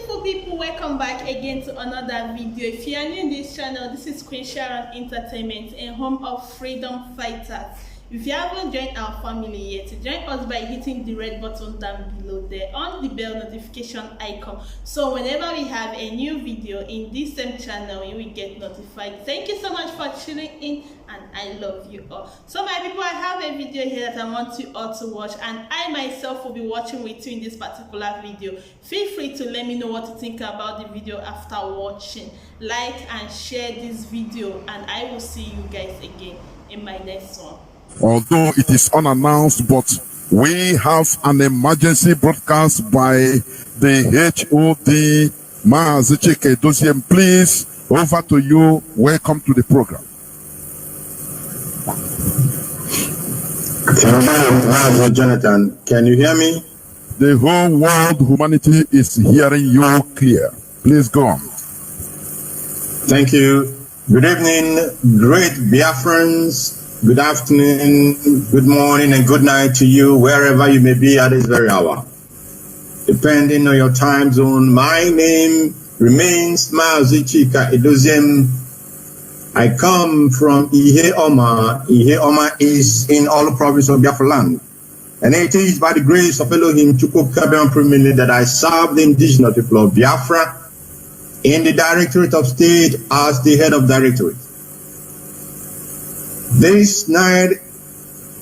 beautiful people, welcome back again to another video. If you are new in this channel, this is Queen Sharon Entertainment and home of freedom fighters. If you haven't joined our family yet, join us by hitting the red button down below there on the bell notification icon, so whenever we have a new video in this same channel, you will get notified. Thank you so much for tuning in and I love you all. So my people, I have a video here that I want you all to watch, and I myself will be watching with you in this particular video. Feel free to let me know what you think about the video after watching. Like and share this video, and I will see you guys again in my next one. Although it is unannounced, but we have an emergency broadcast by the HOD Maazechike Doziem. Please, over to you. Welcome to the program. Jonathan, can you hear me? The whole world, humanity is hearing you clear. Please go on. Thank you. Good evening, great Biafrans. Good afternoon, good morning, and good night to you, wherever you may be at this very hour. Depending on your time zone, my name remains Maazechike Edoziem. I come from Ihe Oma. Ihe Oma is in all the province of Biafra land. And it is by the grace of Elohim Chukwu that I serve the indigenous people of Biafra in the Directorate of State as the head of Directorate. This night,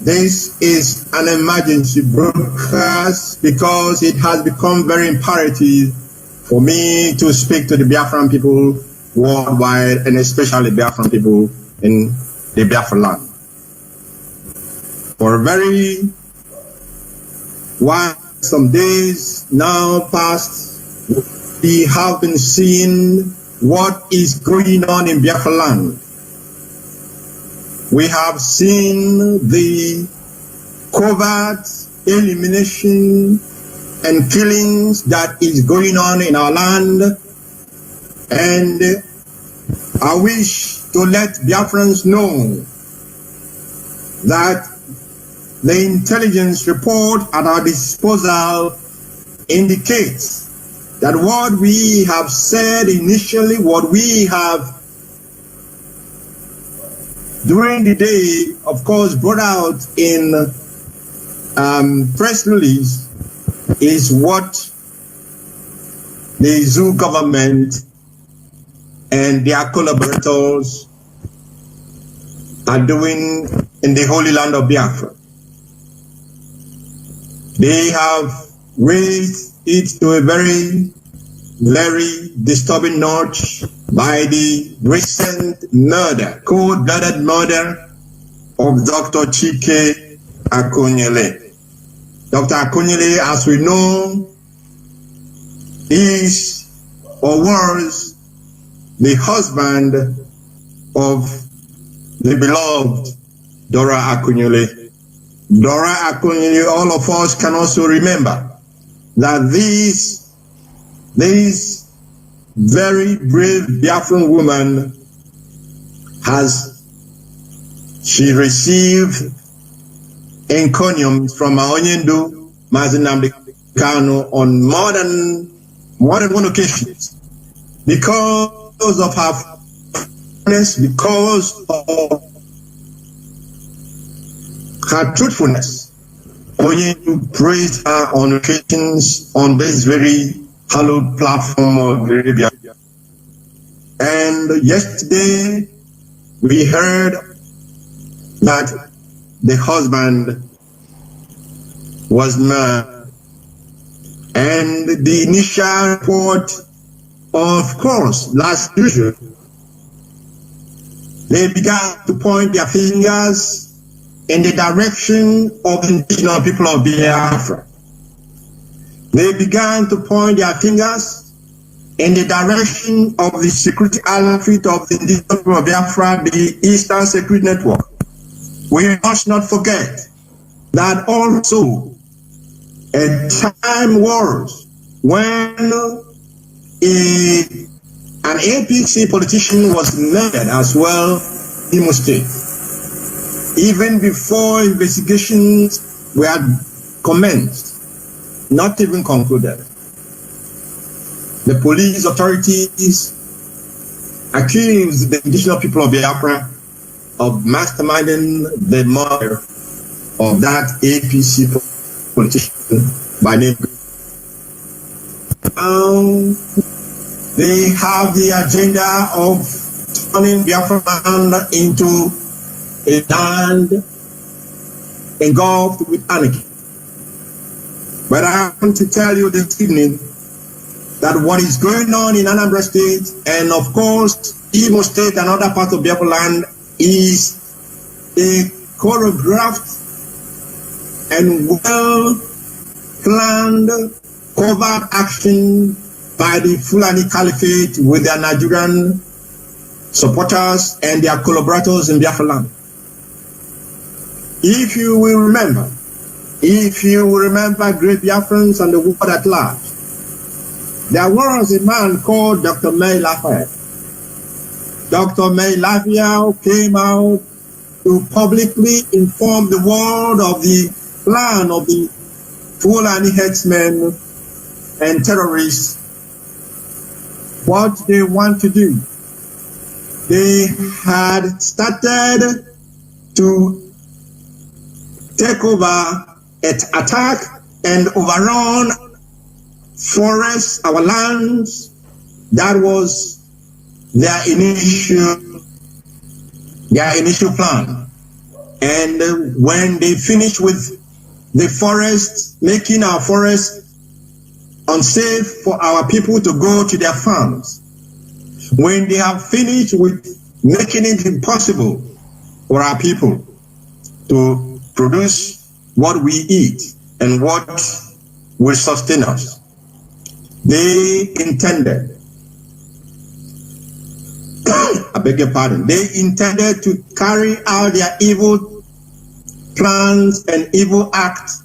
this is an emergency broadcast because it has become very imperative for me to speak to the Biafran people worldwide, and especially Biafran people in the Biafra land. For a very while, some days now past, we have been seeing what is going on in Biafra land. We have seen the covert elimination and killings that is going on in our land, and I wish to let Biafrans know that the intelligence report at our disposal indicates that what we have said initially, what we have during the day, of course, brought out in press release, is what the zoo government and their collaborators are doing in the Holy Land of Biafra. They have raised it to a very, very disturbing notch by the recent murder, cold-blooded murder of Dr. Chike Akunyele. Dr. Akunyele, as we know, is or was the husband of the beloved Dora Akunyele. Dora Akunyele, all of us can also remember that this very brave Biafran woman she received encomiums from Aonyendu Mazinamdi Kanu on more than one occasion because of her faithfulness, because of her truthfulness. Aonyendu praised her on occasions on this very hallowed platform of Arabia. And yesterday we heard that the husband was murdered. And the initial report, of course, last usual, they began to point their fingers in the direction of the indigenous people of Biafra. They began to point their fingers in the direction of the security outfit of the indigenous people of Biafra, the Eastern Security Network. We must not forget that also a time was when an APC politician was murdered as well in Imo State. Even before investigations were commenced, not even concluded. the police authorities accused the indigenous people of Biafra of masterminding the murder of that APC politician by name. They have the agenda of turning Biafra land into a land engulfed with anarchy. But I want to tell you this evening that what is going on in Anambra State, and of course Imo State and other parts of Biafra land, is a choreographed and well-planned covert action by the Fulani Caliphate with their Nigerian supporters and their collaborators in Biafra land. If you will remember great Biafrans and the world at large, there was a man called Dr. May Lafayette. Dr. May Lafayette came out to publicly inform the world of the plan of the Fulani headsmen and terrorists, what they want to do. They had started to take over, attack and overrun forests, our lands. That was their initial plan. And when they finished with the forest, making our forests unsafe for our people to go to their farms, when they have finished with making it impossible for our people to produce what we eat and what will sustain us, they intended, I beg your pardon, they intended to carry out their evil plans and evil acts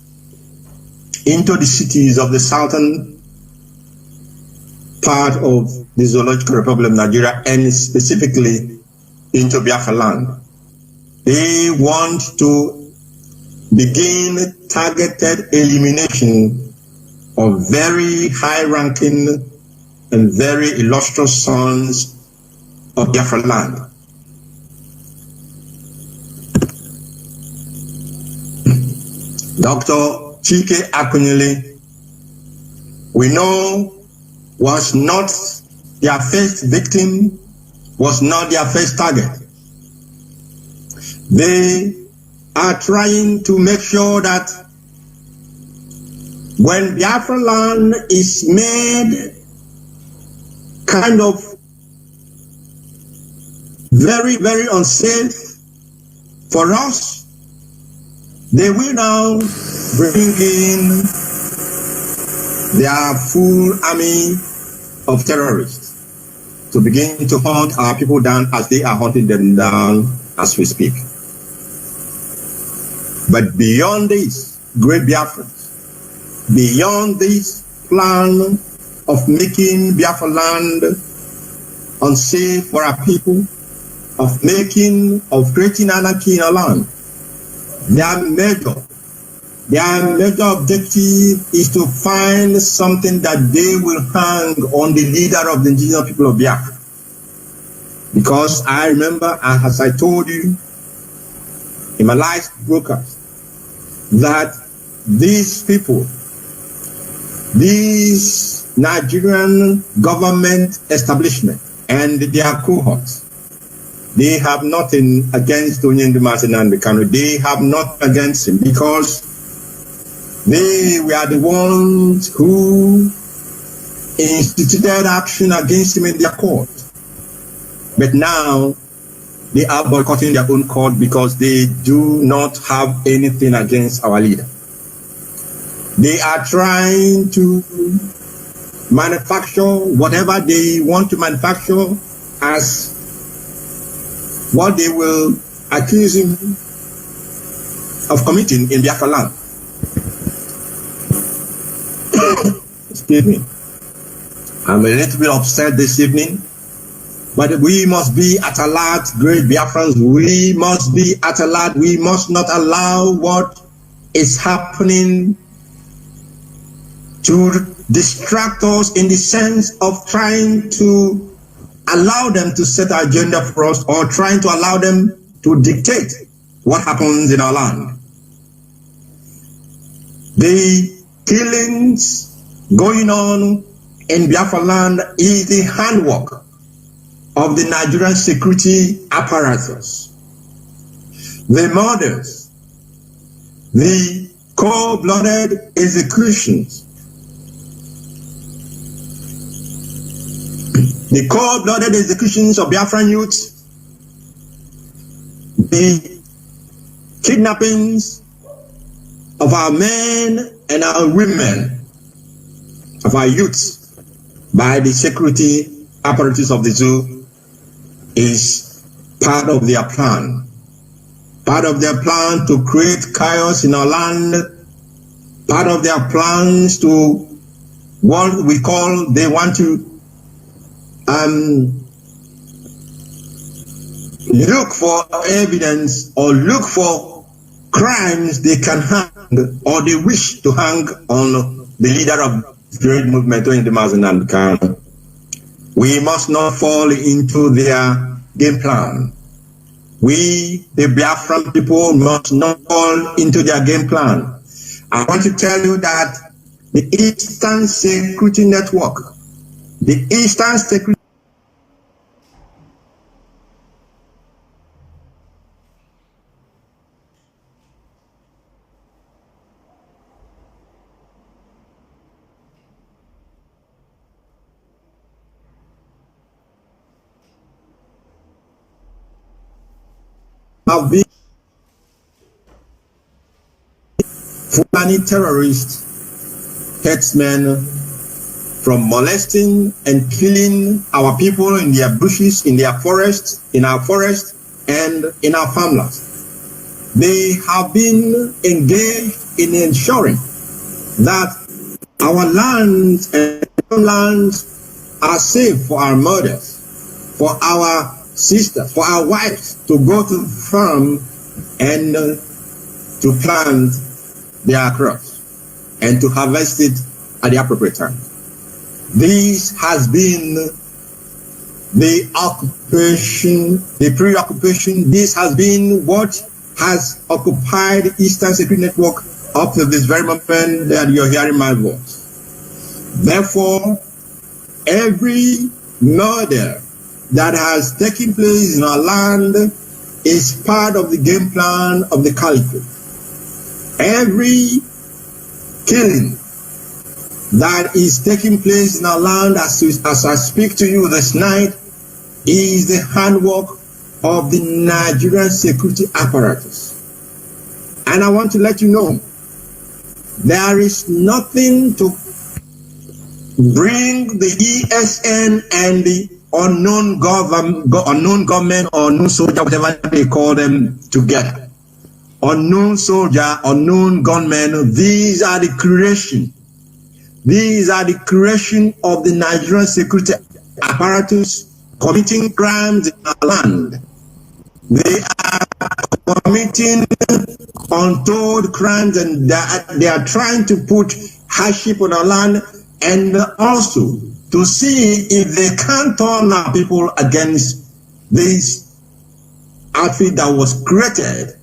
into the cities of the southern part of the Zoological Republic of Nigeria, and specifically into Biafra land. They want to begin targeted elimination of very high-ranking and very illustrious sons of Biafra land. Dr. Chike Akunyele, we know, was not their first victim, was not their first target. They are trying to make sure that when Biafra land is made kind of very, very unsafe for us, they will now bring in their full army of terrorists to begin to hunt our people down as they are hunting them down as we speak. But beyond this, great Biafrans, beyond this plan of making Biafra land unsafe for our people, of creating anarchy in our land, their major objective is to find something that they will hang on the leader of the indigenous people of Biafra. Because I remember, as I told you in my last broadcast, that these people, these Nigerian government establishment and their cohorts, they have nothing against Onyendu Nnamdi Kanu. They have nothing against him because they were the ones who instituted action against him in their court. But now they are boycotting their own court because they do not have anything against our leader. They are trying to manufacture whatever they want to manufacture as what they will accuse him of committing in Biafra land. Excuse me. I'm a little bit upset this evening, but we must be at alert, great Biafrans. We must be at alert. We must not allow what is happening to distract us in the sense of trying to allow them to set our agenda for us, or trying to allow them to dictate what happens in our land. The killings going on in Biafra land is the handwork of the Nigerian security apparatus. The murders, the cold-blooded executions, the cold-blooded executions of Biafran youth, the kidnappings of our men and our women, of our youths, by the security apparatus of the zoo is part of their plan. Part of their plan to create chaos in our land, part of their plans to what we call, they want to look for evidence or look for crimes they can hang or they wish to hang on the leader of the great movement in the Mazenand. We must not fall into their game plan. We, the Biafran people, must not fall into their game plan. I want to tell you that the Eastern Security Network, the Eastern Security have been Fulani terrorists, headsmen, from molesting and killing our people in their bushes, in their forests, in our forests, and in our farmlands. They have been engaged in ensuring that our lands and lands are safe for our mothers, for our sisters, for our wives to go to the farm and to plant their crops and to harvest it at the appropriate time. This has been the occupation, the preoccupation. This has been what has occupied the Eastern Security Network up to this very moment that you're hearing my voice. Therefore, every murder that has taken place in our land is part of the game plan of the caliphate. Every killing that is taking place in our land as I speak to you this night is the handwork of the Nigerian security apparatus. And I want to let you know, there is nothing to bring the ESN and the unknown government or unknown soldier, whatever they call them, together. Unknown soldier, unknown gunmen, these are the creation. These are the creation of the Nigerian security apparatus committing crimes in our land. They are committing untold crimes, and they are trying to put hardship on our land, and also to see if they can turn our people against this outfit that was created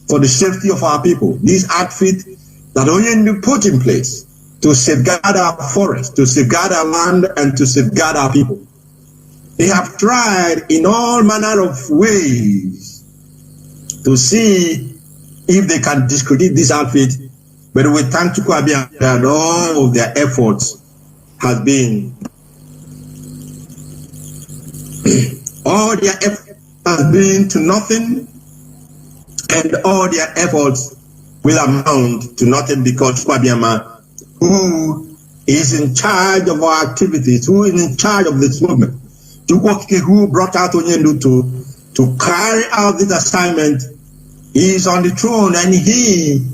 for the safety of our people. This outfit that only be put in place to safeguard our forest, to safeguard our land, and to safeguard our people. They have tried in all manner of ways to see if they can discredit this outfit, but we thank Chukwuabian that all of their efforts has been to nothing, and all their efforts will amount to nothing, because Chukwuabian, who is in charge of our activities, who is in charge of this movement, who brought out Onyendu to carry out this assignment, is on the throne, and he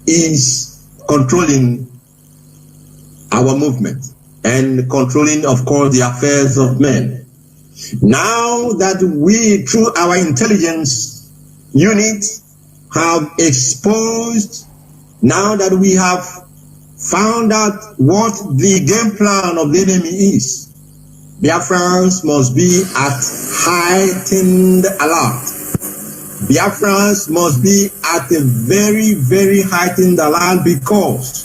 is controlling our movement and controlling, of course, the affairs of men. Now that we, through our intelligence unit, have exposed, now that we have found out what the game plan of the enemy is, Biafrans must be at heightened alert. Biafrans must be at a very, very heightened alert, because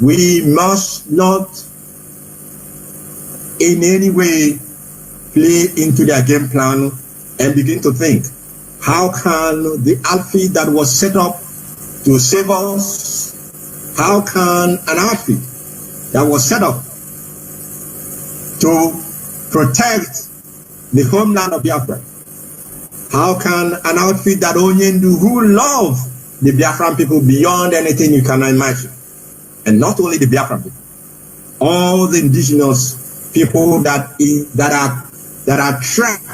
we must not in any way play into their game plan and begin to think, how can the outfit that was set up to save us, how can an outfit that was set up to protect the homeland of Biafra, how can an outfit that Onyendu, who love the Biafran people beyond anything you can imagine, and not only the Biafran people, all the indigenous people that are trapped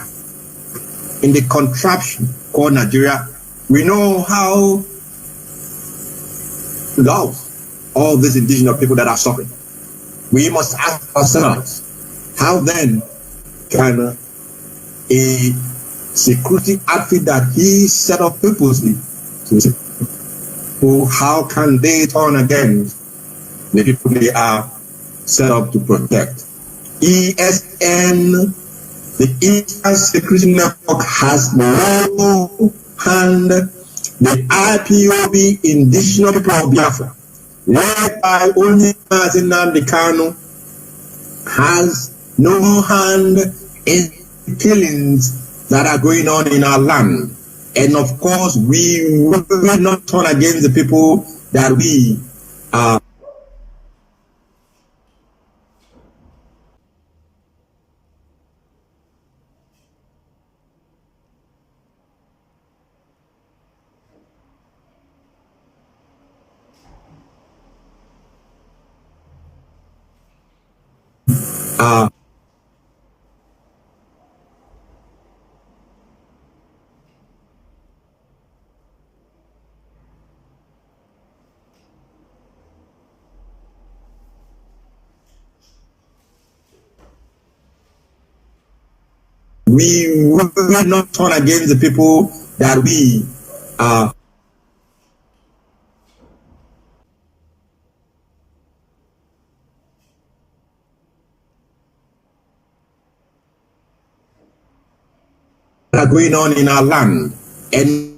in the contraption called Nigeria, we know how love all these indigenous people that are suffering. We must ask ourselves, how then can a security outfit that he set up purposely to, how can they turn against the people they are set up to protect? ESN, the Eastern Security Network, has no hand. The IPOB, Indigenous People of Biafra, led by only Nnamdi Kanu, has no hand in killings that are going on in our land. And of course, we will not turn against the people that we are. We will not turn against the people that we are. That are going on in our land. And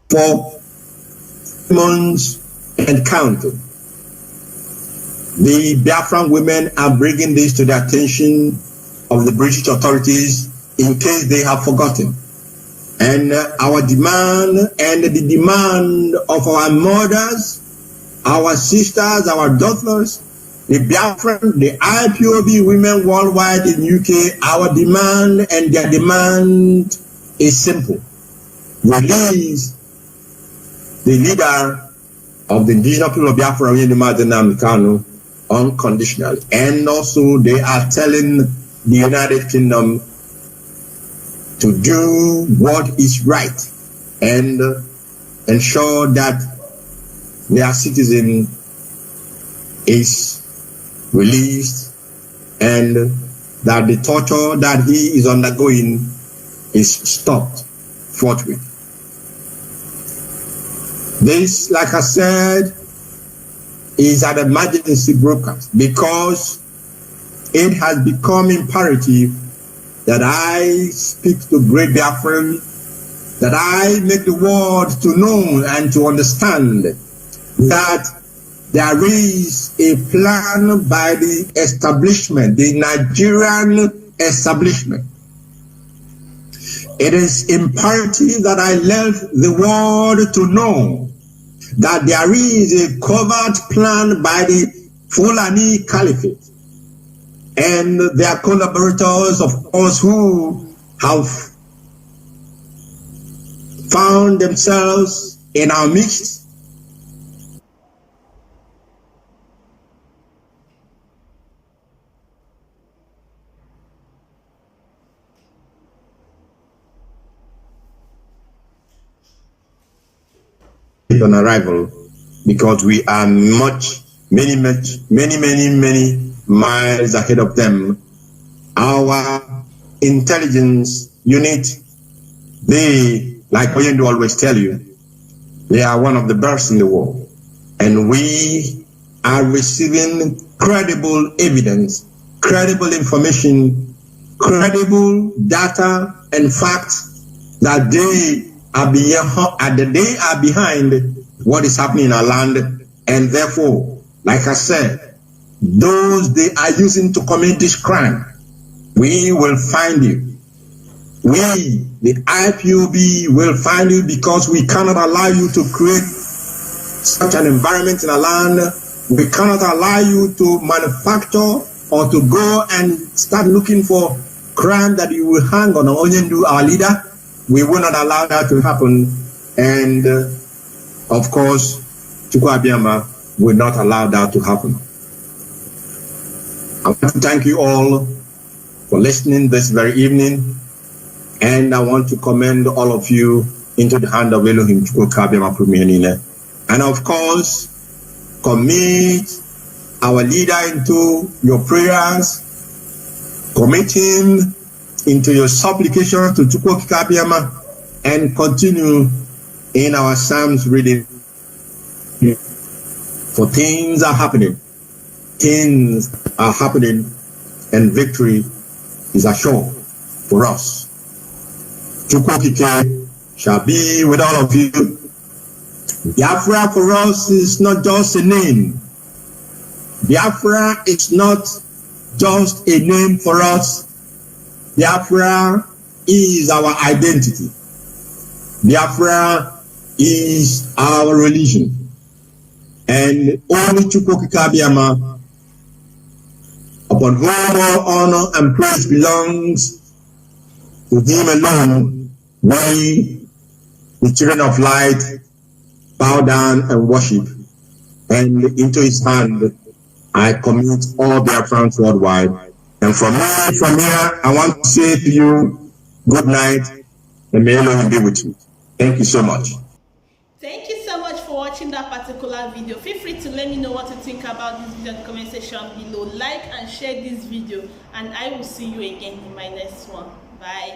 for months and counting, the Biafran women are bringing this to the attention of the British authorities in case they have forgotten. And our demand and the demand of our mothers, our sisters, our daughters, the Biafran, the IPOB women worldwide in UK, our demand and their demand is simple. Release the leader of the indigenous people of Biafra, Nnamdi Kanu, unconditionally. And also they are telling the United Kingdom to do what is right and ensure that their citizen is released and that the torture that he is undergoing is stopped forthwith. This, like I said, is an emergency broadcast because it has become imperative that I speak to great Biafran, that I make the world to know and to understand that there is a plan by the establishment, the Nigerian establishment. It is imperative that I let the world to know that there is a covert plan by the Fulani Caliphate and their collaborators, of course, who have found themselves in our midst. on arrival, because we are many miles ahead of them. Our intelligence unit, they, like Oyendo always tell you, they are one of the best in the world. And we are receiving credible evidence, credible information, credible data and facts that they are behind what is happening in our land. And therefore, like I said, those they are using to commit this crime, we will find you. We, the IPOB, will find you, because we cannot allow you to create such an environment in our land. We cannot allow you to manufacture or to go and start looking for crime that you will hang on Onyendu, our leader. We will not allow that to happen. And of course, Chukwu Abiyama will not allow that to happen. I want to thank you all for listening this very evening. And I want to commend all of you into the hand of Elohim Chukwu Abiyama Premierine. And of course, commit our leader into your prayers, commit him into your supplications to Chukwu Abiyama, and continue in our Psalms reading. For things are happening, and victory is assured for us. Chukwu shall be with all of you. Biafra for us is not just a name. Biafra is not just a name for us. Biafra is our identity. Biafra is our religion. And only Chukwu Abiyama, upon whom all honor and praise belongs, to him alone, we, the children of light, bow down and worship. And into his hand, I commit all Biafrans worldwide. And from here, I want to say to you, good night, and may Elohim be with you. Thank you so much. Thank you so much for watching that particular video. Feel free to let me know what you think about this video in the comment section below. Like and share this video, and I will see you again in my next one. Bye.